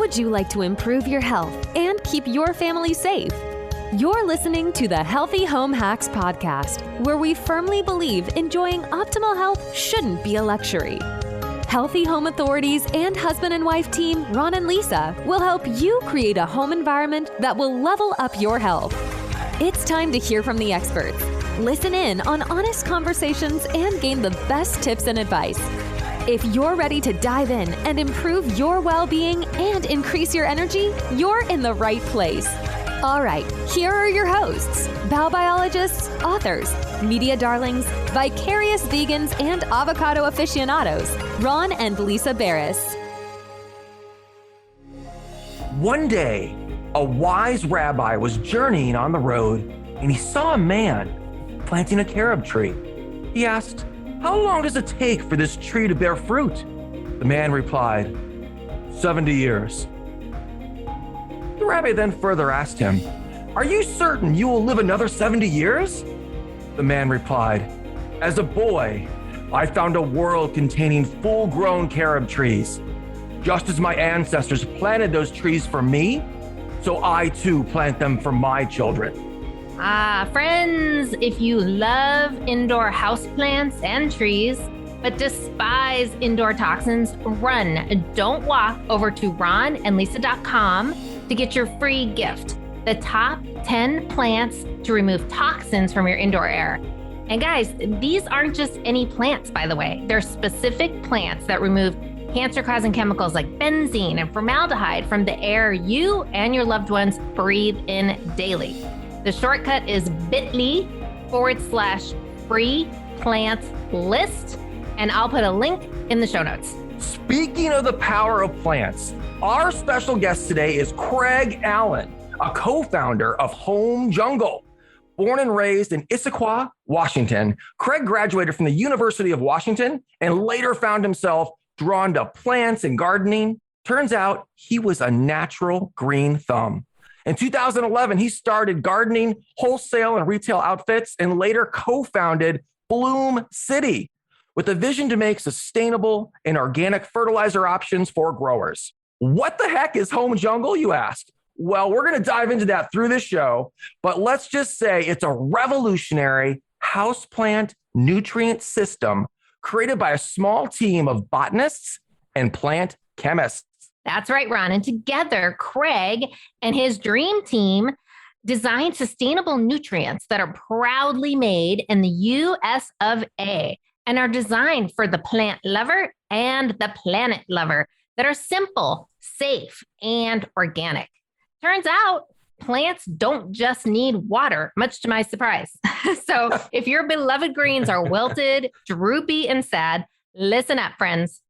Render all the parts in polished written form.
would you like to improve your health and keep your family safe? You're listening to the Healthy Home Hacks Podcast, where we firmly believe enjoying optimal health shouldn't be a luxury. Healthy Home Authorities and husband and wife team Ron and Lisa will help you create a home environment that will level up your health. It's time to hear from the experts. Listen in on honest conversations and gain the best tips and advice. If you're ready to dive in and improve your well-being and increase your energy, you're in the right place. All right, here are your hosts, biobiologists, authors, media darlings, vicarious vegans, and avocado aficionados, Ron and Lisa Barris. One day, a wise rabbi was journeying on the road and he saw a man planting a carob tree. He asked, "How long does it take for this tree to bear fruit?" The man replied, 70 years. The rabbi then further asked him, "Are you certain you will live another 70 years?" The man replied, "As a boy, I found a world containing full-grown carob trees. Just as my ancestors planted those trees for me, so I too plant them for my children." Friends, if you love indoor houseplants and trees, but despise indoor toxins, run, don't walk over to ronandlisa.com to get your free gift, the top 10 plants to remove toxins from your indoor air. And guys, these aren't just any plants, by the way. They're specific plants that remove cancer-causing chemicals like benzene and formaldehyde from the air you and your loved ones breathe in daily. The shortcut is bit.ly/free plants list, and I'll put a link in the show notes. Speaking of the power of plants, our special guest today is Craig Allen, a co-founder of Home Jungle. Born and raised in Issaquah, Washington, Craig graduated from the University of Washington and later found himself drawn to plants and gardening. Turns out he was a natural green thumb. In 2011, he started gardening wholesale and retail outfits and later co-founded Bloom City with a vision to make sustainable and organic fertilizer options for growers. What the heck is Home Jungle, you ask? Well, we're going to dive into that through this show, but let's just say it's a revolutionary houseplant nutrient system created by a small team of botanists and plant chemists. That's right, Ron. And together, Craig and his dream team designed sustainable nutrients that are proudly made in the US of A and are designed for the plant lover and the planet lover that are simple, safe, and organic. Turns out, plants don't just need water, much to my surprise. So if your beloved greens are wilted, droopy, and sad, listen up, friends.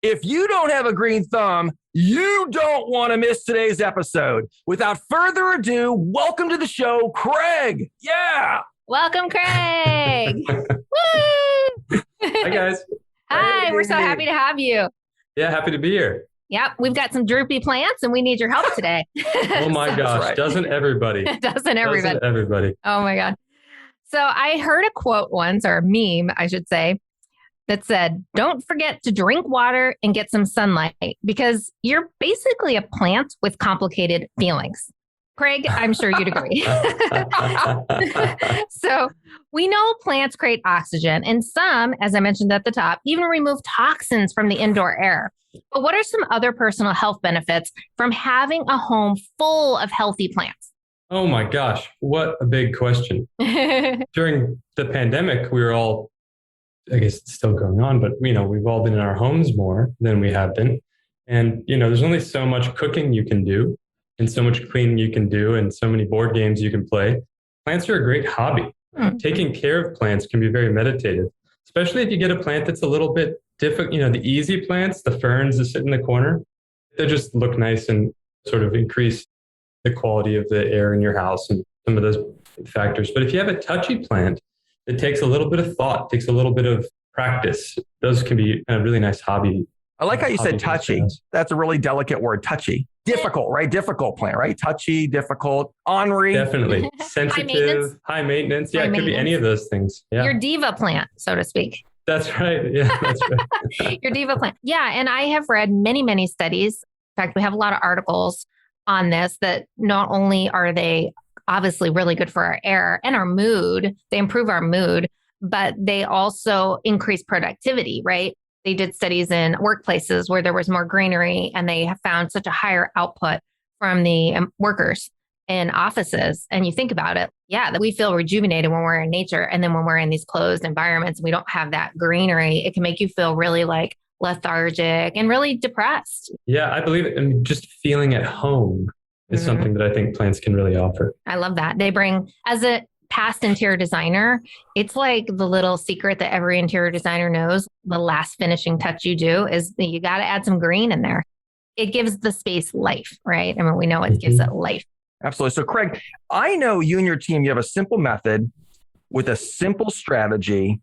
If you don't have a green thumb, you don't want to miss today's episode. Without further ado, welcome to the show, Craig. Yeah. Welcome, Craig. Woo! Hi, guys. Hi, we're so happy to have you. Yeah, happy to be here. Yep, we've got some droopy plants and we need your help today. Oh my gosh, right. Doesn't everybody? Doesn't everybody? Doesn't everybody. Oh my God. So I heard a quote once, or a meme, I should say, that said, "Don't forget to drink water and get some sunlight because you're basically a plant with complicated feelings." Craig, I'm sure you'd agree. So we know plants create oxygen, and some, as I mentioned at the top, even remove toxins from the indoor air. But what are some other personal health benefits from having a home full of healthy plants? Oh my gosh, what a big question. During the pandemic, we were all, I guess it's still going on, but we've all been in our homes more than we have been. And, there's only so much cooking you can do and so much cleaning you can do and so many board games you can play. Plants are a great hobby. Taking care of plants can be very meditative, especially if you get a plant that's a little bit difficult. The easy plants, the ferns that sit in the corner, they just look nice and sort of increase the quality of the air in your house and some of those factors. But if you have a touchy plant, it takes a little bit of thought, takes a little bit of practice. Those can be a really nice hobby. I like how you said touchy. That's a really delicate word, touchy. Difficult, right? Difficult plant, right? Touchy, difficult, ornery. Definitely. Sensitive, high maintenance. Yeah, it could be any of those things. Yeah. Your diva plant, so to speak. That's right. Yeah, that's right. Your diva plant. Yeah. And I have read many, many studies fact, we have a lot of articles on this that not only are they obviously really good for our air and our mood, they improve our mood, but they also increase productivity, right? They did studies in workplaces where there was more greenery and they have found such a higher output from the workers in offices. And you think about it, that we feel rejuvenated when we're in nature. And then when we're in these closed environments and we don't have that greenery, it can make you feel really like lethargic and really depressed. Yeah, I believe it. And just feeling at home is something that I think plants can really offer. I love that. They bring, as a past interior designer, it's like the little secret that every interior designer knows. The last finishing touch you do is that you got to add some green in there. It gives the space life, right? I mean, we know it gives it life. Absolutely. So Craig, I know you and your team, you have a simple method with a simple strategy,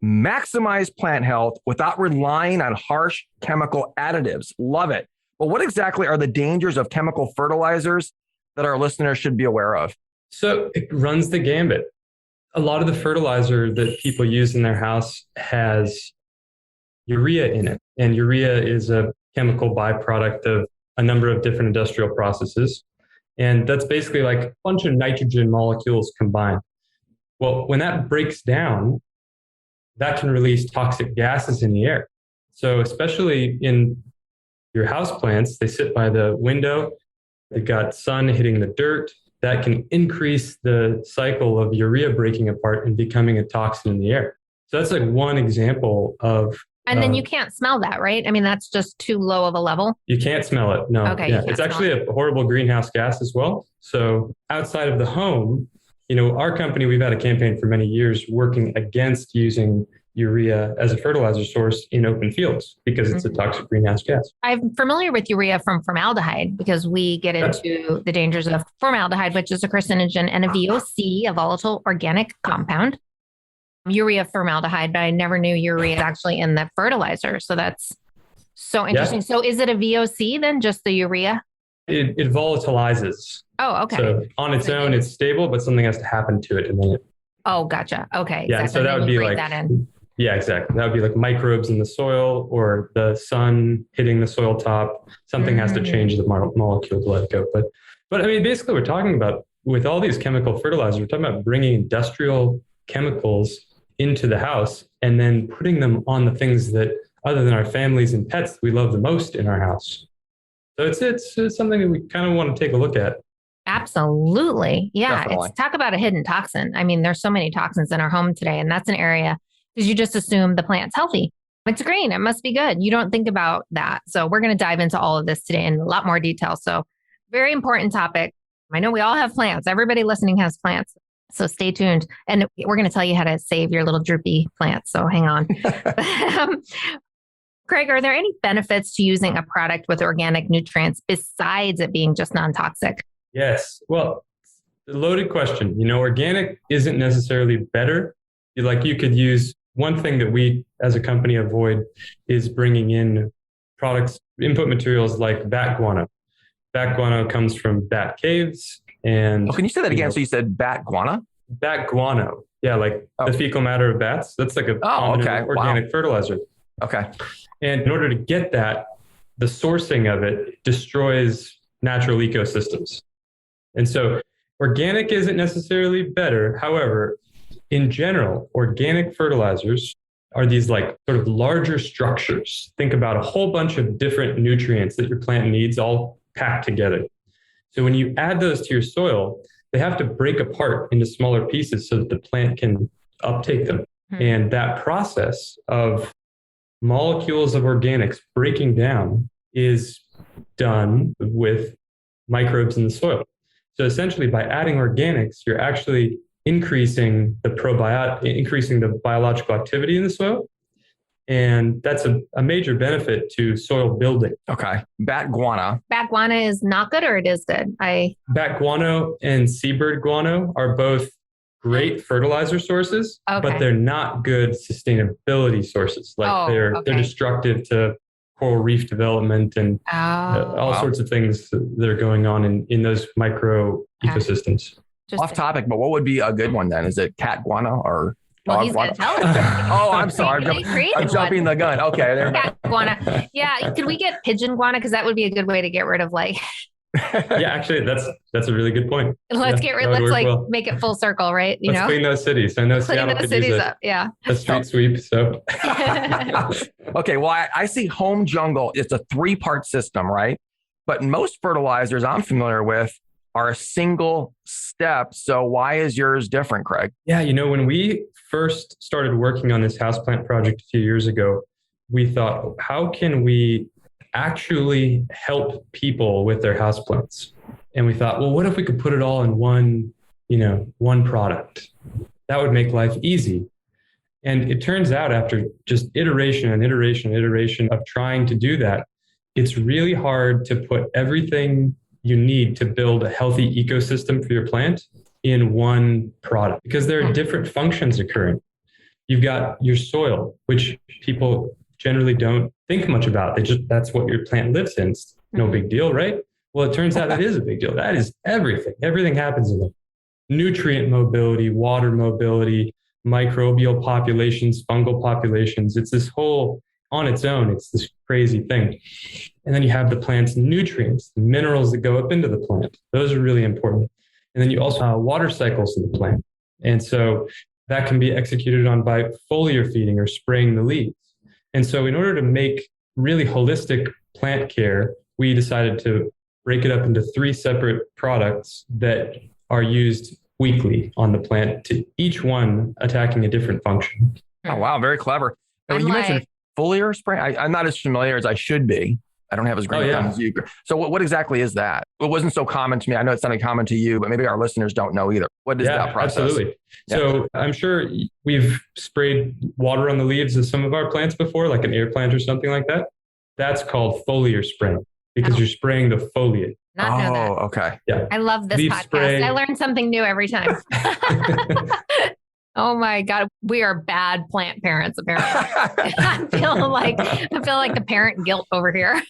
maximize plant health without relying on harsh chemical additives. Love it. But what exactly are the dangers of chemical fertilizers that our listeners should be aware of? So it runs the gambit. A lot of the fertilizer that people use in their house has urea in it. And urea is a chemical byproduct of a number of different industrial processes. And that's basically like a bunch of nitrogen molecules combined. Well, when that breaks down, that can release toxic gases in the air. So especially in your houseplants, they sit by the window, they've got sun hitting the dirt. That can increase the cycle of urea breaking apart and becoming a toxin in the air. So that's like one example of... And then you can't smell that, right? I mean, that's just too low of a level. You can't smell it. No. Okay. Yeah. It's actually a horrible greenhouse gas as well. So outside of the home, our company, we've had a campaign for many years working against using urea as a fertilizer source in open fields because it's a toxic greenhouse gas. I'm familiar with urea from formaldehyde because we get into the dangers of formaldehyde, which is a carcinogen, and a VOC, a volatile organic compound. Urea formaldehyde, but I never knew urea is actually in the fertilizer. So that's so interesting. Yeah. So is it a VOC then, just the urea? It volatilizes. Oh, okay. So on its own, it's stable, but something has to happen to it. And then Oh, gotcha. Okay. Yeah. Exactly. So that would be like, yeah, exactly. That would be like microbes in the soil or the sun hitting the soil top. Something has to change the molecule to let it go. But I mean, basically we're talking about, with all these chemical fertilizers, we're talking about bringing industrial chemicals into the house and then putting them on the things that, other than our families and pets, we love the most in our house. So it's something that we kind of want to take a look at. Absolutely. Yeah. Definitely. It's talk about a hidden toxin. I mean, there's so many toxins in our home today, and that's an area because you just assume the plant's healthy. It's green. It must be good. You don't think about that. So we're going to dive into all of this today in a lot more detail. So very important topic. I know we all have plants. Everybody listening has plants. So stay tuned. And we're going to tell you how to save your little droopy plants. So hang on. Craig, are there any benefits to using a product with organic nutrients besides it being just non-toxic? Yes. Well, loaded question. Organic isn't necessarily better. You could use one thing that we as a company avoid is bringing in products, input materials like bat guano. Bat guano comes from bat caves. And can you say that again? So you said bat guano? Bat guano. Yeah, like the fecal matter of bats. That's like a organic fertilizer. Okay. And in order to get that, the sourcing of it destroys natural ecosystems. And so organic isn't necessarily better. However, in general, organic fertilizers are these like sort of larger structures. Think about a whole bunch of different nutrients that your plant needs all packed together. So when you add those to your soil, they have to break apart into smaller pieces so that the plant can uptake them. Mm-hmm. And that process of molecules of organics breaking down is done with microbes in the soil. So essentially by adding organics, you're actually increasing the biological activity in the soil. And that's a major benefit to soil building. Okay. Bat guano. Bat guano is not good or it is good? Bat guano and seabird guano are both great fertilizer sources, but they're not good sustainability sources. They're destructive to coral reef development and all sorts of things that are going on in those micro ecosystems. Off topic, but what would be a good one then? Is it cat guano or Well, he's going to tell us. Oh, I'm sorry. I'm jumping the gun. Okay. There. Cat guana. Yeah. Could we get pigeon guana? Because that would be a good way to get rid of Yeah, actually, that's a really good point. Let's make it full circle, right? Let's clean those cities. I know Seattle could use a street sweep. So, okay. Well, I see home jungle. It's a 3-part system, right? But most fertilizers I'm familiar with are a single step. So why is yours different, Craig? Yeah, when we first started working on this houseplant project a few years ago, we thought, how can we actually help people with their houseplants? And we thought, well, what if we could put it all in one product? That would make life easy. And it turns out after just iteration and iteration and iteration of trying to do that, it's really hard to put everything you need to build a healthy ecosystem for your plant in one product, because there are different functions occurring. You've got your soil, which people generally don't think much about. That's what your plant lives in. It's no big deal, right? Well, it turns out it is a big deal. That is everything. Everything happens in it. Nutrient mobility, water mobility, microbial populations, fungal populations. It's this whole, on its own, it's this crazy thing. And then you have the plant's nutrients, the minerals that go up into the plant. Those are really important. And then you also have water cycles of the plant. And so that can be executed on by foliar feeding or spraying the leaves. And so in order to make really holistic plant care, we decided to break it up into 3 separate products that are used weekly on the plant, to each one attacking a different function. Oh, wow. Very clever. And you mentioned foliar spray. I'm not as familiar as I should be. I don't have as great as you. So what exactly is that? It wasn't so common to me. I know it's not common to you, but maybe our listeners don't know either. What is that process? Absolutely. Yeah. So I'm sure we've sprayed water on the leaves of some of our plants before, like an air plant or something like that. That's called foliar spraying, because you're spraying the foliate. Not know that. Okay. Yeah. I love this Leaf podcast. spray. I learn something new every time. Oh my God. We are bad plant parents, apparently. I feel like the parent guilt over here.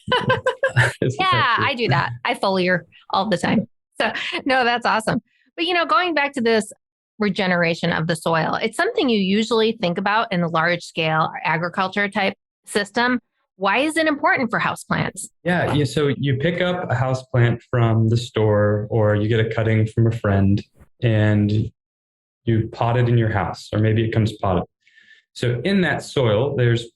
Yeah, I do that. I foliar all the time. So no, that's awesome. But going back to this regeneration of the soil, it's something you usually think about in a large scale agriculture type system. Why is it important for houseplants? Yeah. So you pick up a houseplant from the store, or you get a cutting from a friend, and you pot it in your house, or maybe it comes potted. So in that soil, there's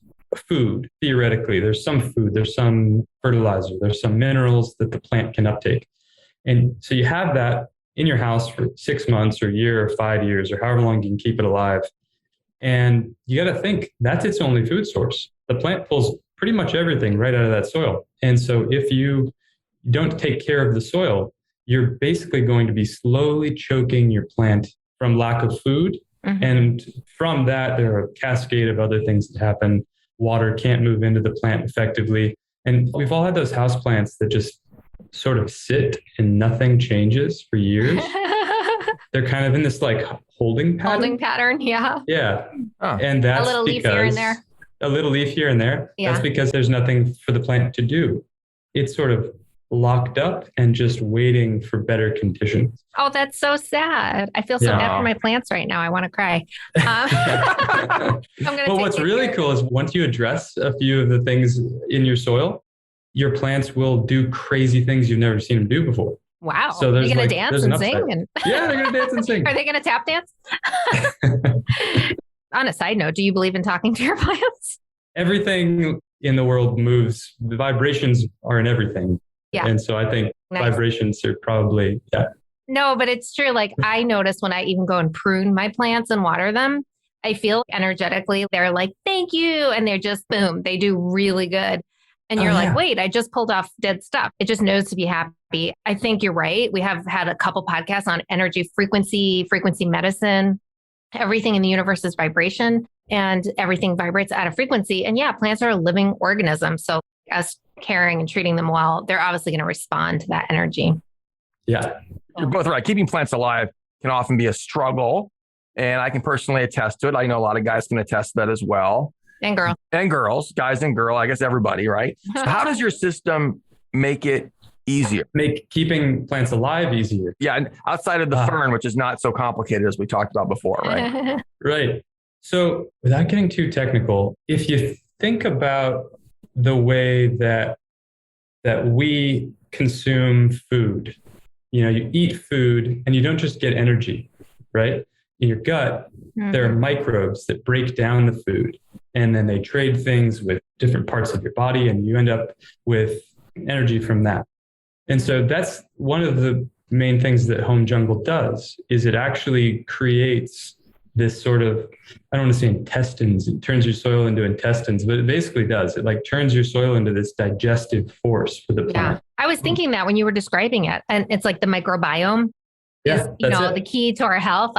food. Theoretically, there's some food, there's some fertilizer, there's some minerals that the plant can uptake. And so you have that in your house for 6 months or a year or 5 years, or however long you can keep it alive. And you got to think that's its only food source. The plant pulls pretty much everything right out of that soil. And so if you don't take care of the soil, you're basically going to be slowly choking your plant from lack of food. Mm-hmm. And from that, there are a cascade of other things that happen. Water can't move into the plant effectively. And we've all had those houseplants that just sort of sit and nothing changes for years. They're kind of in this holding pattern. Yeah. Yeah. Oh. And that's a little leaf here and there. A little leaf here and there. Yeah. That's because there's nothing for the plant to do. It's sort of locked up and just waiting for better conditions. Oh, that's so sad. I feel so bad for my plants right now. I want to cry. But what's really cool is once you address a few of the things in your soil, your plants will do crazy things you've never seen them do before. Wow. So they're going to dance and sing? Yeah, they're going to dance and sing. Are they going to tap dance? On a side note, do you believe in talking to your plants? Everything in the world moves. The vibrations are in everything. Yeah. And so I think vibrations are probably, No, but it's true. I notice when I even go and prune my plants and water them, I feel energetically, they're like, thank you. And they're just, boom, they do really good. And you're like, wait, I just pulled off dead stuff. It just knows to be happy. I think you're right. We have had a couple podcasts on energy frequency medicine. Everything in the universe is vibration, and everything vibrates at a frequency. And plants are a living organism. So us caring and treating them well, they're obviously going to respond to that energy. Yeah, you're both right. Keeping plants alive can often be a struggle. And I can personally attest to it. I know a lot of guys can attest to that as well. And girls, guys and girl, I guess everybody, right? So how does your system make it easier? Make keeping plants alive easier. Yeah. And outside of the fern, which is not so complicated as we talked about before, right? Right. So without getting too technical, if you think about the way that we consume food, you eat food and you don't just get energy, right? In your gut, there are microbes that break down the food and then they trade things with different parts of your body and you end up with energy from that. And so that's one of the main things that Home Jungle does, is it actually creates this sort of, I don't want to say intestines, it turns your soil into intestines, but it basically does. It like turns your soil into this digestive force for the plant. I was thinking that when you were describing it, and it's like the microbiome is, the key to our health.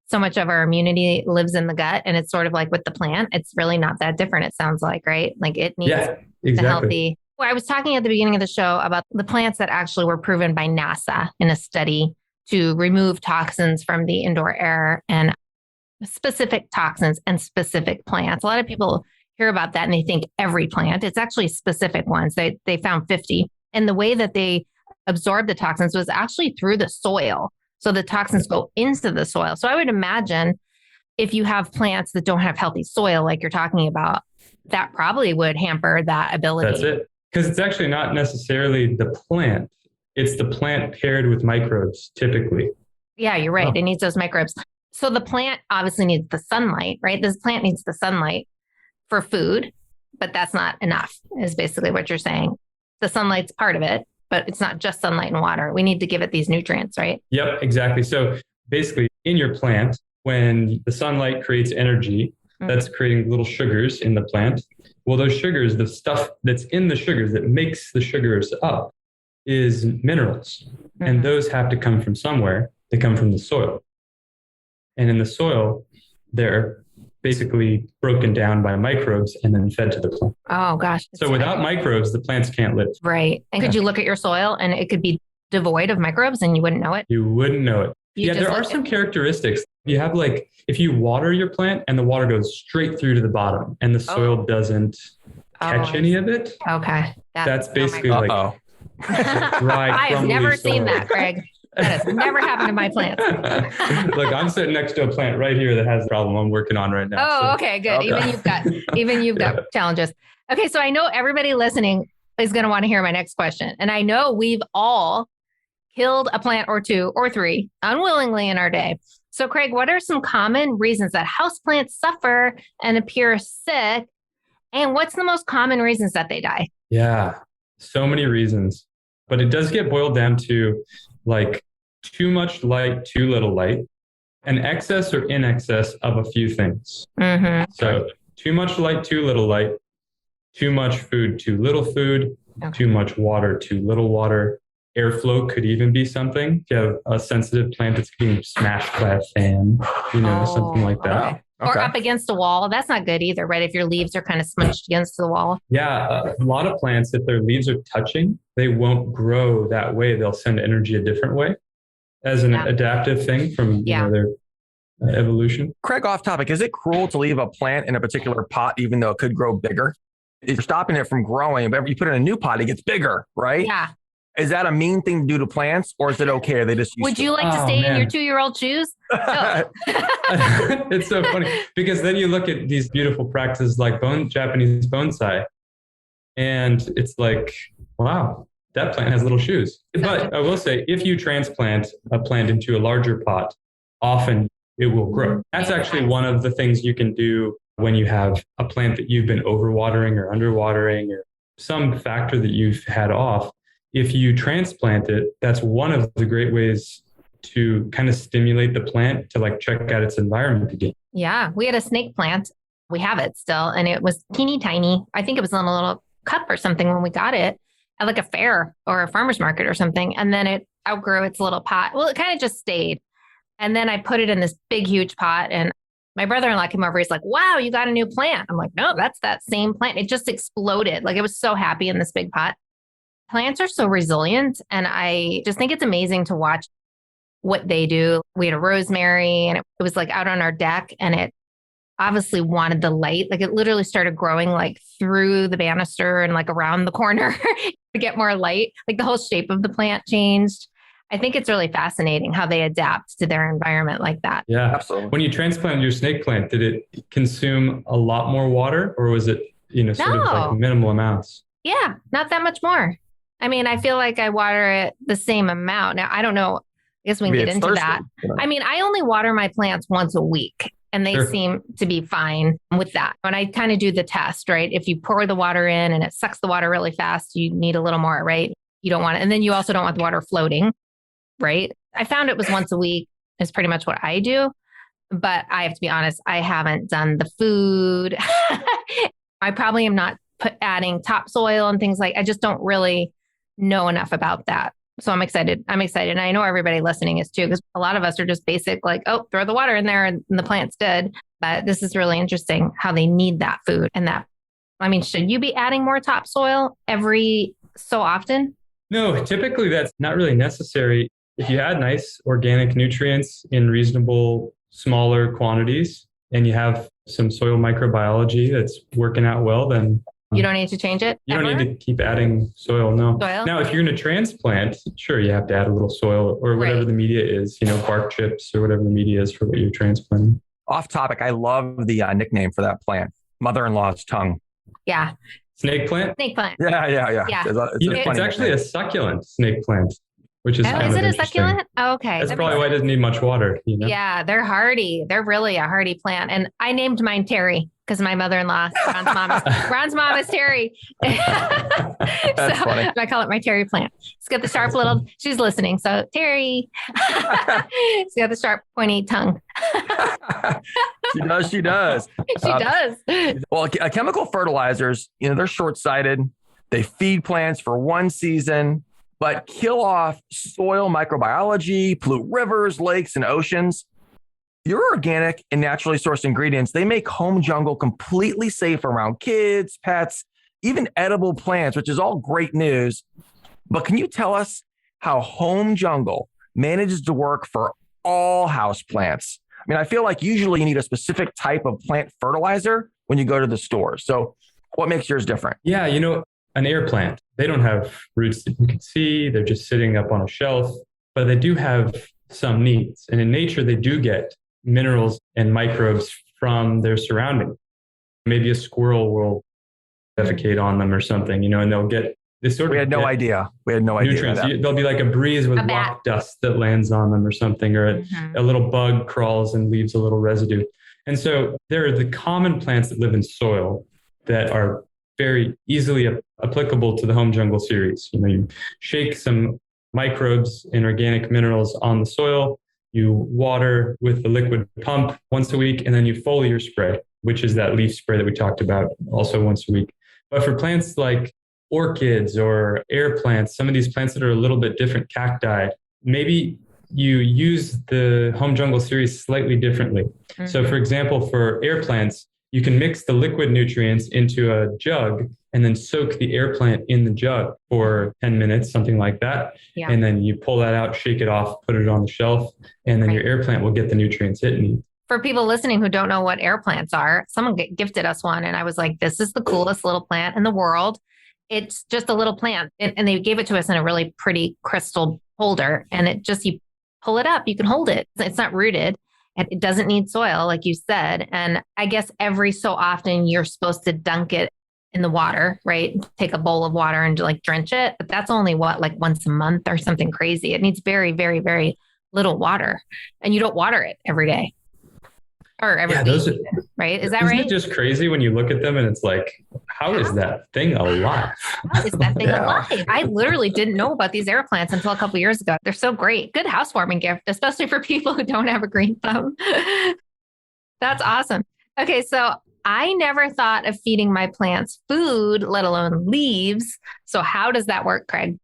So much of our immunity lives in the gut, and it's sort of like with the plant, it's really not that different. It sounds like, right? Like it needs the healthy. Well, I was talking at the beginning of the show about the plants that actually were proven by NASA in a study to remove toxins from the indoor air, and specific toxins and specific plants. A lot of people hear about that and they think every plant. It's actually specific ones. They found 50. And the way that they absorbed the toxins was actually through the soil. So the toxins go into the soil. So I would imagine if you have plants that don't have healthy soil, like you're talking about, that probably would hamper that ability. That's it. Because it's actually not necessarily the plant. It's the plant paired with microbes, typically. Yeah, you're right. It needs those microbes. So the plant obviously needs the sunlight, right? This plant needs the sunlight for food, but that's not enough, is basically what you're saying. The sunlight's part of it, but it's not just sunlight and water. We need to give it these nutrients, right? Yep, exactly. So basically in your plant, when the sunlight creates energy, that's creating little sugars in the plant. Well, those sugars, the stuff that's in the sugars that makes the sugars up is minerals. And those have to come from somewhere. They come from the soil. And in the soil, they're basically broken down by microbes and then fed to the plant. Oh, gosh. So without microbes, the plants can't live. Right. And could you look at your soil and it could be devoid of microbes and you wouldn't know it? You wouldn't know it. There are some characteristics. You have like, if you water your plant and the water goes straight through to the bottom and the soil doesn't catch any of it. Okay. That's basically like dry, I have never soil. Seen that, Craig. That has never happened to my plants. Look, I'm sitting next to a plant right here that has the problem I'm working on right now. Oh, okay, good. Okay. Even you've got challenges. Okay, so I know everybody listening is going to want to hear my next question. And I know we've all killed a plant or two or three unwillingly in our day. So Craig, what are some common reasons that houseplants suffer and appear sick? And what's the most common reasons that they die? Yeah, so many reasons. But it does get boiled down to like too much light, too little light, an excess or in excess of a few things. So too much light, too little light, too much food, too little food, too much water, too little water. Airflow could even be something. If you have a sensitive plant that's being smashed by a fan, something like that. Or up against a wall. That's not good either, right? If your leaves are kind of smunched against the wall. Yeah. A lot of plants, if their leaves are touching, they won't grow that way. They'll send energy a different way as an adaptive thing from their evolution. Craig, off topic, is it cruel to leave a plant in a particular pot, even though it could grow bigger? If you're stopping it from growing, but if you put it in a new pot, it gets bigger, right? Yeah. Is that a mean thing to do to plants, or is it okay? Are they just Would you like to stay in your 2-year-old shoes? No. It's so funny because then you look at these beautiful practices like Japanese bonsai, and it's like, wow, that plant has little shoes. But I will say, if you transplant a plant into a larger pot, often it will grow. That's actually one of the things you can do when you have a plant that you've been overwatering or underwatering or some factor that you've had off. If you transplant it, that's one of the great ways to kind of stimulate the plant to like check out its environment again. Yeah, we had a snake plant. We have it still. And it was teeny tiny. I think it was in a little cup or something when we got it at like a fair or a farmer's market or something. And then it outgrew its little pot. Well, it kind of just stayed. And then I put it in this big, huge pot. And my brother-in-law came over. He's like, wow, you got a new plant. I'm like, no, that's that same plant. It just exploded. Like it was so happy in this big pot. Plants are so resilient. And I just think it's amazing to watch what they do. We had a rosemary and it was like out on our deck and it obviously wanted the light. Like it literally started growing like through the banister and like around the corner to get more light. Like the whole shape of the plant changed. I think it's really fascinating how they adapt to their environment like that. Yeah, Absolutely. When you transplanted your snake plant, did it consume a lot more water, or was it, sort of like minimal amounts? Yeah, not that much more. I mean, I feel like I water it the same amount. Now, I don't know. I guess we can get into that. I mean, I only water my plants once a week, and they seem to be fine with that. And I kind of do the test, right? If you pour the water in and it sucks the water really fast, you need a little more, right? You don't want it. And then you also don't want the water floating, right? I found it was once a week is pretty much what I do. But I have to be honest, I haven't done the food. I probably am not adding topsoil and things like, I just don't really know enough about that. So I'm excited. And I know everybody listening is too, because a lot of us are just basic, like, oh, throw the water in there and the plant's good. But this is really interesting how they need that food and that. I mean, should you be adding more topsoil every so often? No, typically that's not really necessary. If you add nice organic nutrients in reasonable, smaller quantities, and you have some soil microbiology that's working out well, then you don't need to change it? You don't need to keep adding soil, no. Soil? Now, if you're going to transplant, sure, you have to add a little soil or whatever the media is, bark chips or whatever the media is for what you're transplanting. Off topic, I love the nickname for that plant, mother-in-law's tongue. Yeah. Snake plant? Snake plant. Yeah. It's actually a succulent snake plant, which is kind of is it a interesting. succulent? Oh, okay. That's probably why it doesn't need much water. Yeah, they're hardy. They're really a hardy plant. And I named mine Terry because my mother-in-law, Ron's mom is Terry. That's funny. I call it my Terry plant. It's got the sharp little, she's listening. So Terry, it's got the sharp pointy tongue. She does. She does. Well, chemical fertilizers, they're short-sighted. They feed plants for one season, but kill off soil microbiology, pollute rivers, lakes, and oceans. Your organic and naturally sourced ingredients, they make home jungle completely safe around kids, pets, even edible plants, which is all great news. But can you tell us how home jungle manages to work for all house plants? I mean, I feel like usually you need a specific type of plant fertilizer when you go to the store. So what makes yours different? Yeah, an air plant, they don't have roots that you can see. They're just sitting up on a shelf, but they do have some needs. And in nature, they do get minerals and microbes from their surrounding. Maybe a squirrel will defecate on them or something, and they'll get this sort of. We had no idea. Nutrients. There'll be like a breeze with rock dust that lands on them or something, or a little bug crawls and leaves a little residue. And so there are the common plants that live in soil that are very easily applicable to the home jungle series. You shake some microbes and organic minerals on the soil. You water with the liquid pump once a week, and then you foliar spray, which is that leaf spray that we talked about, also once a week. But for plants like orchids or air plants, some of these plants that are a little bit different cacti, maybe you use the home jungle series slightly differently. Mm-hmm. So for example, for air plants, you can mix the liquid nutrients into a jug and then soak the air plant in the jug for 10 minutes, something like that. Yeah. And then you pull that out, shake it off, put it on the shelf, and then your air plant will get the nutrients it needs. For people listening who don't know what air plants are, someone gifted us one and I was like, this is the coolest little plant in the world. It's just a little plant. And they gave it to us in a really pretty crystal holder. And it just, you pull it up, you can hold it. It's not rooted. It doesn't need soil, like you said. And I guess every so often you're supposed to dunk it in the water, right? Take a bowl of water and drench it. But that's only once a month or something crazy. It needs very, very, very little water. And you don't water it every day or every week, right? Is that right? Isn't it just crazy when you look at them and it's like, how is that thing alive? How is that thing alive? I literally didn't know about these air plants until a couple of years ago. They're so great. Good housewarming gift, especially for people who don't have a green thumb. That's awesome. Okay, so I never thought of feeding my plants food, let alone leaves. So how does that work, Craig?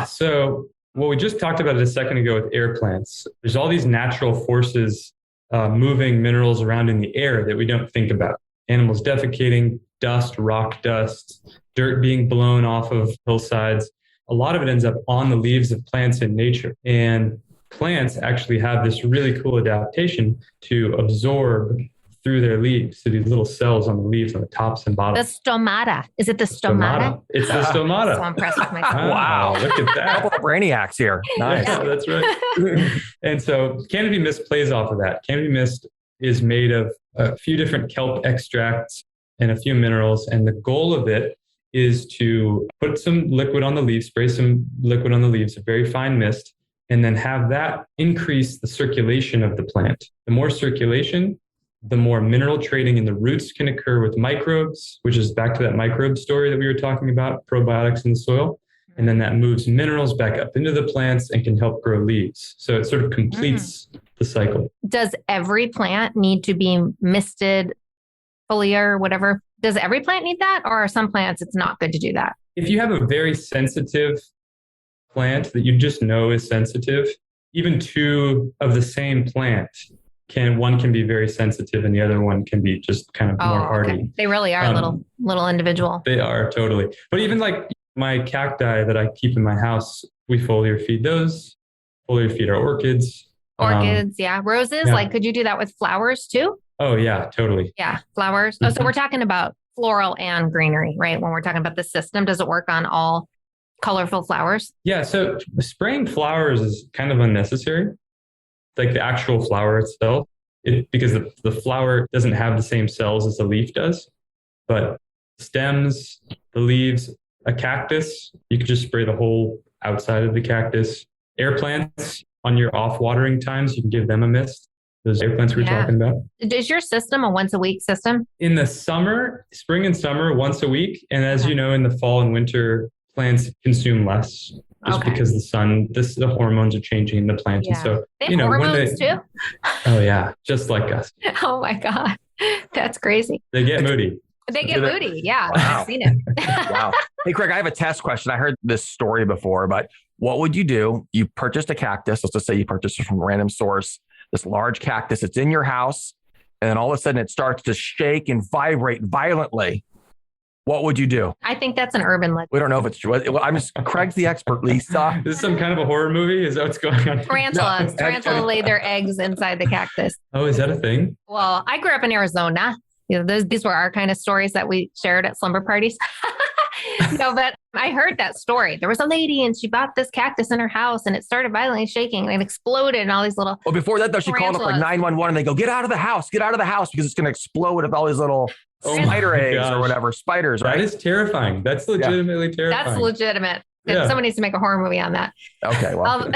So what we just talked about a second ago with air plants, there's all these natural forces moving minerals around in the air that we don't think about. Animals defecating, dust, rock dust, dirt being blown off of hillsides. A lot of it ends up on the leaves of plants in nature. And plants actually have this really cool adaptation to absorb through their leaves. So these little cells on the leaves on the tops and The bottoms. stomata. Is it the stomata? It's the stomata. So impressed with myself. Wow. Look at that. Couple of brainiacs here. Nice. Yeah, that's right. And so Canopy Mist plays off of that. Canopy Mist is made of a few different kelp extracts and a few minerals. And the goal of it is to put some liquid on the leaves, spray some liquid on the leaves, a very fine mist, and then have that increase the circulation of the plant. The more circulation, the more mineral trading in the roots can occur with microbes, which is back to that microbe story that we were talking about, probiotics in the soil. And then that moves minerals back up into the plants and can help grow leaves. So it sort of completes the cycle. Does every plant need to be misted, foliar, whatever? Does every plant need that? Or are some plants, it's not good to do that? If you have a very sensitive plant that you just know is sensitive, even two of the same plant one can be very sensitive and the other one can be just kind of more hardy. Okay. They really are little individual. They are totally. But even like my cacti that I keep in my house, we foliar feed those, foliar feed our orchids. Orchids, Roses, yeah. like could you do that with flowers too? Oh yeah, totally. Yeah, flowers. Oh, so we're talking about floral and greenery, right? When we're talking about the system, does it work on all colorful flowers? Yeah, so spraying flowers is kind of unnecessary. Like the actual flower itself, because the flower doesn't have the same cells as the leaf does. But stems, the leaves, a cactus, you could just spray the whole outside of the cactus. Air plants, on your off watering times, you can give them a mist. Those air plants we were talking about. Is your system a once a week system? In the summer, spring and summer, once a week. And as you know, in the fall and winter, plants consume less just because the sun, the hormones are changing in the plant. Yeah. And so, they have hormones too? Oh yeah, just like us. Oh my God. That's crazy. They get moody. They get moody. Yeah. Wow. I've seen it. Wow. Hey, Craig, I have a test question. I heard this story before, but what would you do? You purchased a cactus. Let's just say you purchased it from a random source, this large cactus. It's in your house. And then all of a sudden it starts to shake and vibrate violently. What would you do? I think that's an urban legend. We don't know if it's true. Craig's the expert, Lisa. This is some kind of a horror movie? Is that what's going on? Tarantulas. Tarantulas lay their eggs inside the cactus. Oh, is that a thing? Well, I grew up in Arizona. These were our kind of stories that we shared at slumber parties. No, but I heard that story. There was a lady and she bought this cactus in her house and it started violently shaking and it exploded and all these little. Well, before that, though, she called up like 911 and they go, get out of the house because it's going to explode with all these little spider eggs or whatever, spiders, right? That is terrifying. That's legitimately terrifying. That's legitimate. Someone needs to make a horror movie on that. Okay, well.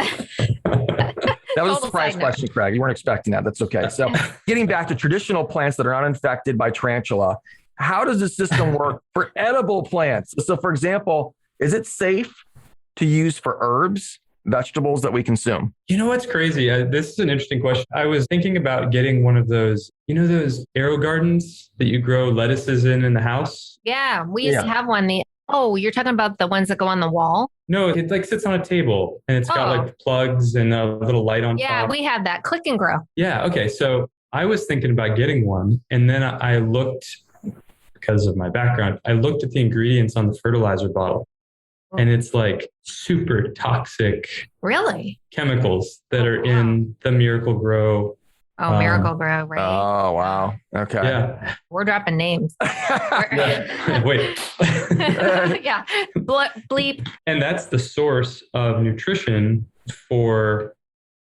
That was a surprise question, Craig. You weren't expecting that. That's okay. So getting back to traditional plants that are uninfected by tarantula, how does the system work for edible plants? So for example, is it safe to use for herbs, vegetables that we consume? You know what's crazy? This is an interesting question. I was thinking about getting one of those, those arrow gardens that you grow lettuces in the house? Yeah, we used to have one. You're talking about the ones that go on the wall? No, it like sits on a table and it's got like plugs and a little light on top. Yeah, we had that. Click and grow. Yeah. Okay. So I was thinking about getting one and then I looked, because of my background, I looked at the ingredients on the fertilizer bottle and it's like super toxic chemicals that are in the Miracle Grow. Oh, Miracle Grow, right? Oh, wow. Okay. Yeah. We're dropping names. Wait. Yeah. Bleep. And that's the source of nutrition for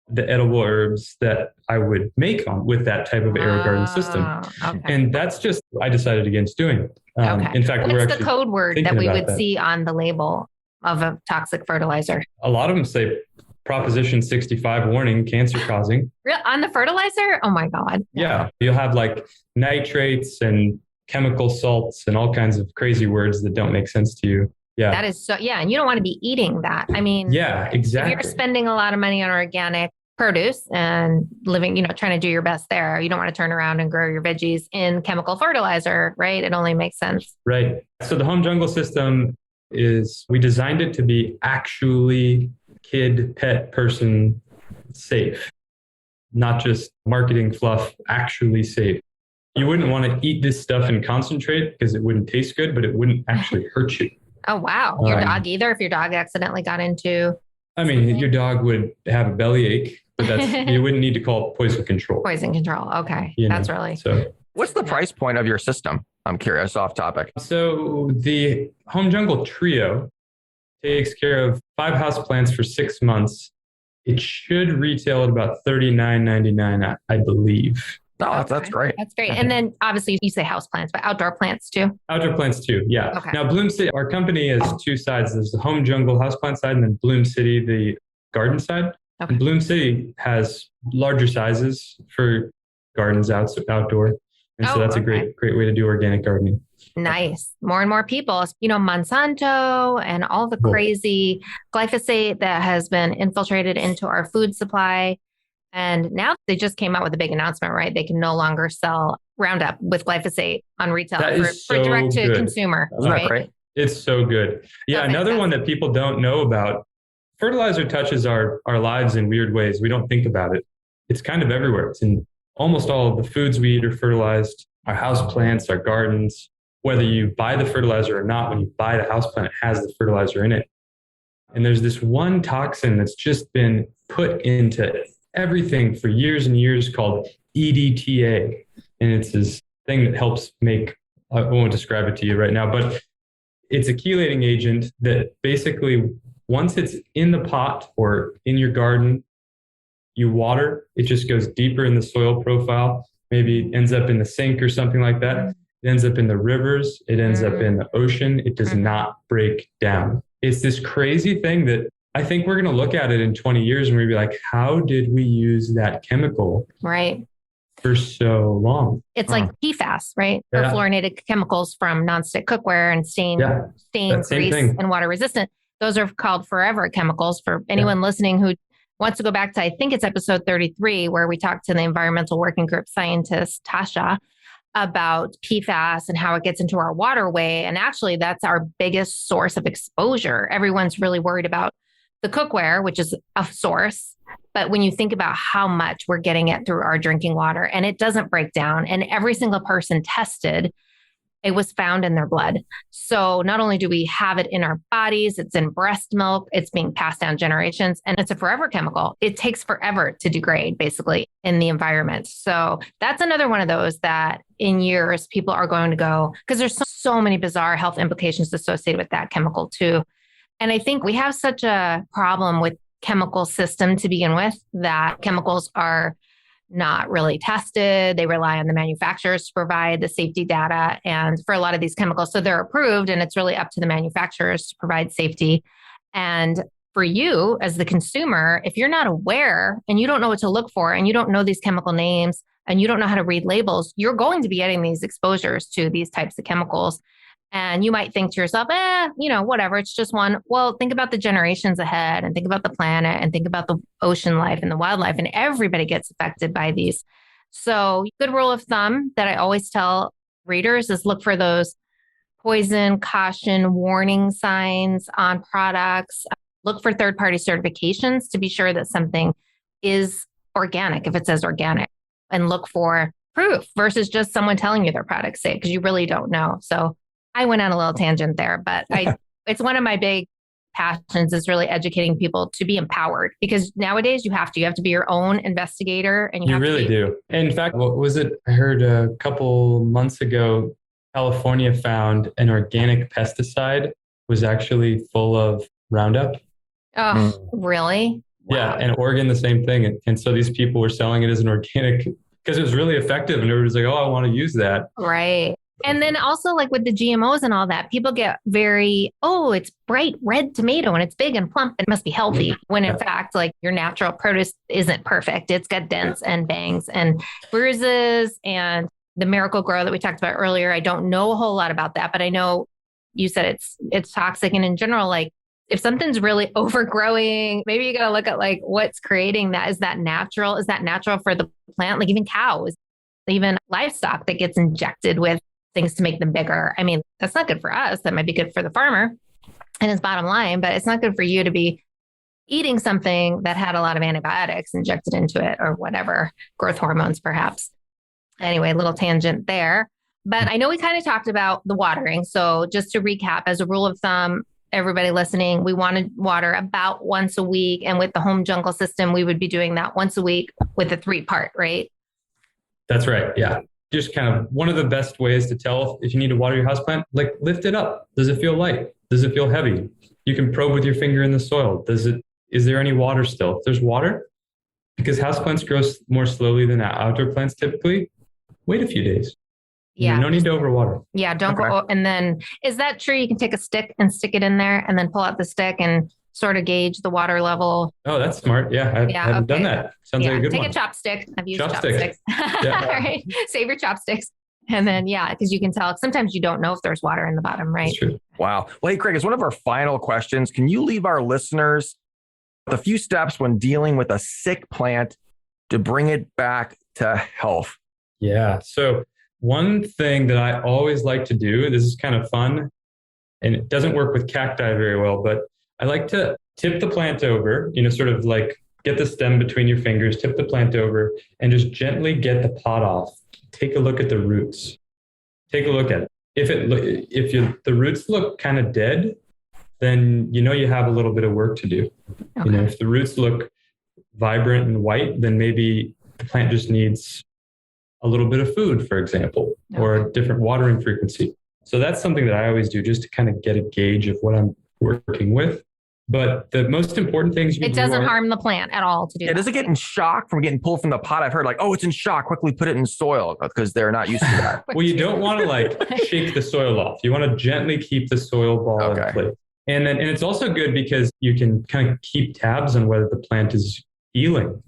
the edible herbs that I would make with that type of air garden system. Okay. And that's just, I decided against doing. In fact, what's the code word that we would see on the label of a toxic fertilizer? A lot of them say Proposition 65 warning, cancer causing. On the fertilizer? Oh my God. Yeah. You'll have like nitrates and chemical salts and all kinds of crazy words that don't make sense to you. Yeah. That is so, and you don't want to be eating that. I mean, yeah, exactly. If you're spending a lot of money on organic produce and living, trying to do your best there, you don't want to turn around and grow your veggies in chemical fertilizer, right? It only makes sense. Right. So the home jungle system we designed it to be actually kid, pet, person safe, not just marketing fluff, actually safe. You wouldn't want to eat this stuff in concentrate because it wouldn't taste good, but it wouldn't actually hurt you. Oh, wow. Your dog either, if your dog accidentally got into... I mean, your dog would have a bellyache but you wouldn't need to call it poison control. Poison control. Okay. Really. So what's the price point of your system? I'm curious, off topic. So the Home Jungle Trio takes care of 5 houseplants for 6 months. It should retail at about $39.99, I believe. Oh, that's great. That's great. And then obviously you say house plants, but outdoor plants too? Outdoor plants too, yeah. Okay. Now Bloom City, our company has 2 sides. There's the Home Jungle houseplant side and then Bloom City, the garden side. Okay. And Bloom City has larger sizes for gardens outdoor. And so that's a great way to do organic gardening. Nice. More and more people, Monsanto and all the crazy glyphosate that has been infiltrated into our food supply. And now they just came out with a big announcement, right? They can no longer sell Roundup with glyphosate on retail for direct to consumer. Isn't that great? It's so good. Yeah. Another one that people don't know about, fertilizer touches our lives in weird ways. We don't think about it. It's kind of everywhere. It's in almost all of the foods we eat are fertilized, our houseplants, our gardens. Whether you buy the fertilizer or not, when you buy the houseplant, it has the fertilizer in it. And there's this one toxin that's just been put into everything for years and years called EDTA. And it's this thing that helps make, I won't describe it to you right now, but it's a chelating agent that basically, once it's in the pot or in your garden, you water, it just goes deeper in the soil profile, maybe ends up in the sink or something like that. It ends up in the rivers. It ends up in the ocean. It does not break down. It's this crazy thing that I think we're going to look at it in 20 years and we'll be like, how did we use that chemical for so long? It's like PFAS, right? Or fluorinated chemicals from nonstick cookware and stain, grease, and water resistant. Those are called forever chemicals for anyone listening who wants to go back to, I think it's episode 33, where we talked to the environmental working group scientist, Tasha, about PFAS and how it gets into our waterway. And actually, that's our biggest source of exposure. Everyone's really worried about the cookware, which is a source. But when you think about how much we're getting it through our drinking water and it doesn't break down, and every single person tested, it was found in their blood. So not only do we have it in our bodies, it's in breast milk, it's being passed down generations, and it's a forever chemical. It takes forever to degrade, basically, in the environment. So that's another one of those that in years, people are going to go, because there's so many bizarre health implications associated with that chemical too. And I think we have such a problem with chemical system to begin with, that chemicals are not really tested. They rely on the manufacturers to provide the safety data. And for a lot of these chemicals, so they're approved and it's really up to the manufacturers to provide safety. And for you as the consumer, if you're not aware and you don't know what to look for and you don't know these chemical names and you don't know how to read labels, you're going to be getting these exposures to these types of chemicals. And you might think to yourself, whatever, it's just one. Well, think about the generations ahead and think about the planet and think about the ocean life and the wildlife, and everybody gets affected by these. So good rule of thumb that I always tell readers is look for those poison, caution, warning signs on products. Look for third-party certifications to be sure that something is organic, if it says organic, and look for proof versus just someone telling you their product's safe, because you really don't know. So I went on a little tangent there, but it's one of my big passions is really educating people to be empowered, because nowadays you have to be your own investigator, and you really do. And in fact, what was it? I heard a couple months ago, California found an organic pesticide was actually full of Roundup. Oh, really? Wow. Yeah. And Oregon, the same thing. And so these people were selling it as an organic because it was really effective. And everybody's like, oh, I want to use that. Right. And then also like with the GMOs and all that, people get very, it's bright red tomato and it's big and plump. It must be healthy. When in fact, like your natural produce isn't perfect. It's got dents and bangs and bruises and the Miracle Grow that we talked about earlier. I don't know a whole lot about that, but I know you said it's toxic. And in general, like if something's really overgrowing, maybe you got to look at like what's creating that. Is that natural? Is that natural for the plant? Like even cows, even livestock that gets injected with things to make them bigger. I mean, that's not good for us. That might be good for the farmer and his bottom line, but it's not good for you to be eating something that had a lot of antibiotics injected into it or whatever, growth hormones perhaps. Anyway, little tangent there. But I know we kind of talked about the watering. So just to recap, as a rule of thumb, everybody listening, we want to water about once a week. And with the home jungle system, we would be doing that once a week with a 3-part, right? That's right. Yeah. Just kind of one of the best ways to tell if you need to water your houseplant, like lift it up. Does it feel light? Does it feel heavy? You can probe with your finger in the soil. Is there any water still? If there's water, because houseplants grow more slowly than outdoor plants typically, wait a few days. Yeah. No need to overwater. Yeah. Don't go. And then is that true? You can take a stick and stick it in there and then pull out the stick and sort of gauge the water level. Oh, that's smart. Yeah. I haven't done that. Sounds like a good one. Take a chopstick. I've used Chopstick. chopsticks. All right. Save your chopsticks. And then, because you can tell sometimes you don't know if there's water in the bottom, right? That's true. Wow. Well, hey, Craig, as one of our final questions, can you leave our listeners with a few steps when dealing with a sick plant to bring it back to health? Yeah. So one thing that I always like to do, this is kind of fun, and it doesn't work with cacti very well, but I like to tip the plant over, sort of like get the stem between your fingers, tip the plant over, and just gently get the pot off. Take a look at the roots. Take a look at it. If the roots look kind of dead, then you have a little bit of work to do. Okay. If the roots look vibrant and white, then maybe the plant just needs a little bit of food, for example, or a different watering frequency. So that's something that I always do just to kind of get a gauge of what I'm working with. But the most important things it doesn't harm the plant at all to do that. Does it get in shock from getting pulled from the pot? I've heard it's in shock. Quickly put it in soil because they're not used to that. Well, you don't want to shake the soil off. You want to gently keep the soil ball in place. And it's also good because you can kind of keep tabs on whether the plant is healing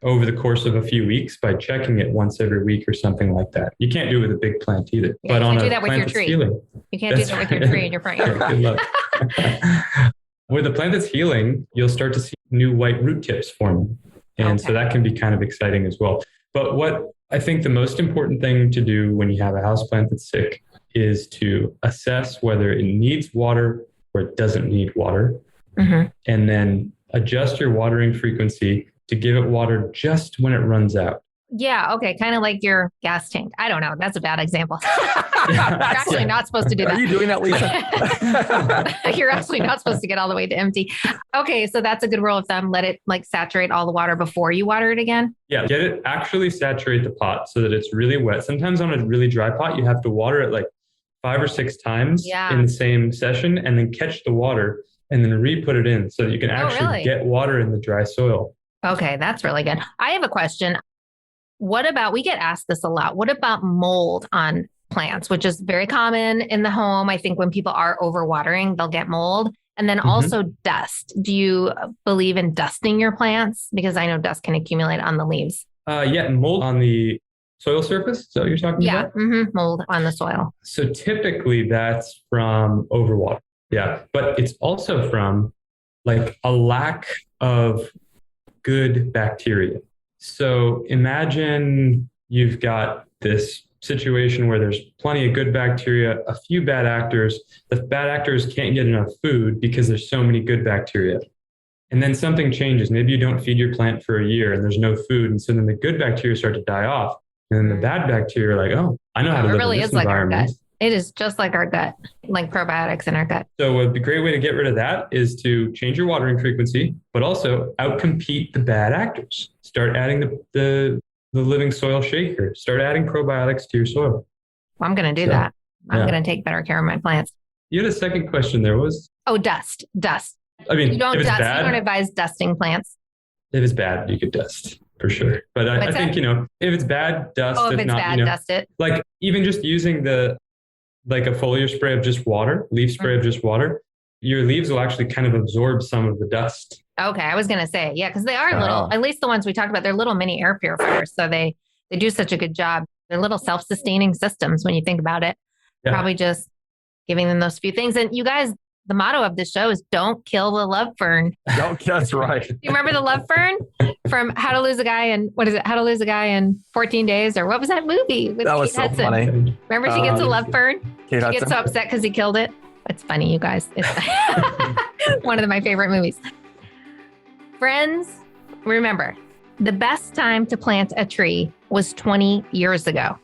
over the course of a few weeks by checking it once every week or something like that. You can't do it with a big plant either. Yeah, but you on can't do a that with plant your that's tree. healing, you can't do that with your tree in your front yard. Good luck. With a plant that's healing, you'll start to see new white root tips forming. And so that can be kind of exciting as well. But what I think the most important thing to do when you have a houseplant that's sick is to assess whether it needs water or it doesn't need water. Mm-hmm. And then adjust your watering frequency to give it water just when it runs out. Yeah. Okay. Kind of like your gas tank. I don't know. That's a bad example. You're actually not supposed to do that. Are you doing that, Lisa? You're actually not supposed to get all the way to empty. Okay. So that's a good rule of thumb. Let it saturate all the water before you water it again. Yeah. Get it actually saturate the pot so that it's really wet. Sometimes on a really dry pot, you have to water it 5 or 6 times in the same session and then catch the water and then re-put it in so that you can actually get water in the dry soil. Okay. That's really good. I have a question. What about, we get asked this a lot. What about mold on plants, which is very common in the home? I think when people are overwatering, they'll get mold. And then also dust. Do you believe in dusting your plants? Because I know dust can accumulate on the leaves. Mold on the soil surface. Is that what you're talking about? Yeah, mold on the soil. So typically that's from overwater. Yeah, but it's also from a lack of good bacteria. So imagine you've got this situation where there's plenty of good bacteria, a few bad actors. The bad actors can't get enough food because there's so many good bacteria. And then something changes. Maybe you don't feed your plant for a year and there's no food. And so then the good bacteria start to die off. And then the bad bacteria are like, I know how to live in this environment. It is just like our gut, like probiotics in our gut. So a great way to get rid of that is to change your watering frequency, but also outcompete the bad actors. Start adding the living soil shaker. Start adding probiotics to your soil. Well, I'm going to do that. I'm going to take better care of my plants. You had a second question there was? Oh, dust. I mean, you don't if it's dust. bad, You don't advise dusting plants. If it's bad, you could dust for sure. But I think, if it's bad, dust. Oh, if it's bad, dust it. Even just using a foliar spray of just water, leaf spray of just water, your leaves will actually kind of absorb some of the dust. Okay. I was going to say, because they are little, at least the ones we talked about, they're little mini air purifiers. So they do such a good job. They're little self-sustaining systems when you think about it. Yeah. Probably just giving them those few things. And you guys, the motto of this show is don't kill the love fern. That's right. You remember the love fern from How to Lose a Guy in 14 Days? Or what was that movie? With that was Kate Hudson. Funny. Remember she gets a love fern? She gets so upset because he killed it. It's funny, you guys. It's one of my favorite movies. Friends, remember, the best time to plant a tree was 20 years ago.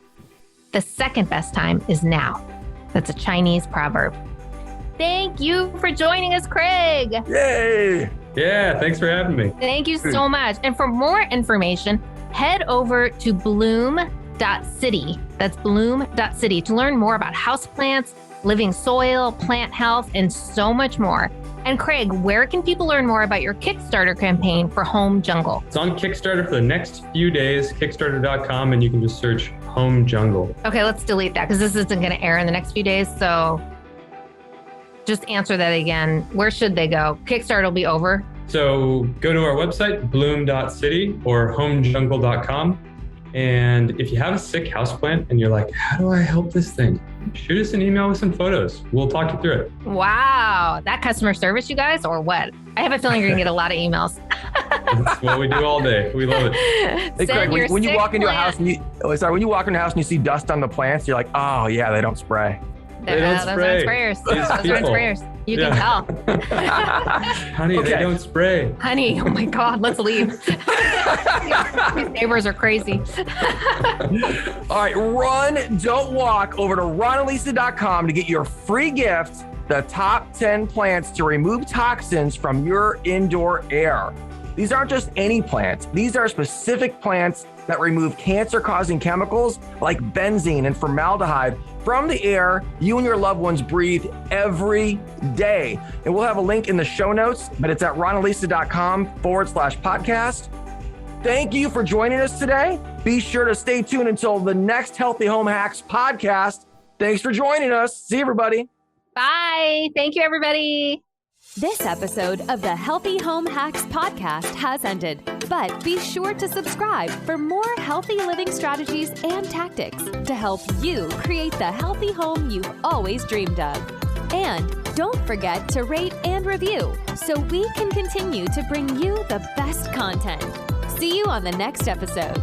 The second best time is now. That's a Chinese proverb. Thank you for joining us, Craig. Yay! Yeah, thanks for having me. Thank you so much. And for more information, head over to bloom.city. That's bloom.city to learn more about houseplants, living soil, plant health, and so much more. And Craig, where can people learn more about your Kickstarter campaign for Home Jungle? It's on Kickstarter for the next few days, kickstarter.com, and you can just search Home Jungle. Okay, let's delete that because this isn't going to air in the next few days. So just answer that again. Where should they go? Kickstarter will be over. So go to our website, bloom.city or homejungle.com. And if you have a sick houseplant and you're like, how do I help this thing? Shoot us an email with some photos. We'll talk you through it. Wow. That customer service, you guys, or what? I have a feeling you're going to get a lot of emails. That's what we do all day. We love it. Hey, Craig, when you walk into a house and when you walk into a house and you see dust on the plants, you're like, oh yeah, they don't spray. They don't Those spray. aren't sprayers. These Those aren't people. sprayers. You can tell. Honey, Okay. they don't spray. Honey, oh my God, let's leave. These neighbors are crazy. All right, run, don't walk over to ronalisa.com to get your free gift, the top 10 plants to remove toxins from your indoor air. These aren't just any plants. These are specific plants that remove cancer-causing chemicals like benzene and formaldehyde from the air you and your loved ones breathe every day. And we'll have a link in the show notes, but it's at ronalisa.com/podcast. Thank you for joining us today. Be sure to stay tuned until the next Healthy Home Hacks podcast. Thanks for joining us. See you, everybody. Bye. Thank you, everybody. This episode of the Healthy Home Hacks podcast has ended, but be sure to subscribe for more healthy living strategies and tactics to help you create the healthy home you've always dreamed of. And don't forget to rate and review so we can continue to bring you the best content. See you on the next episode.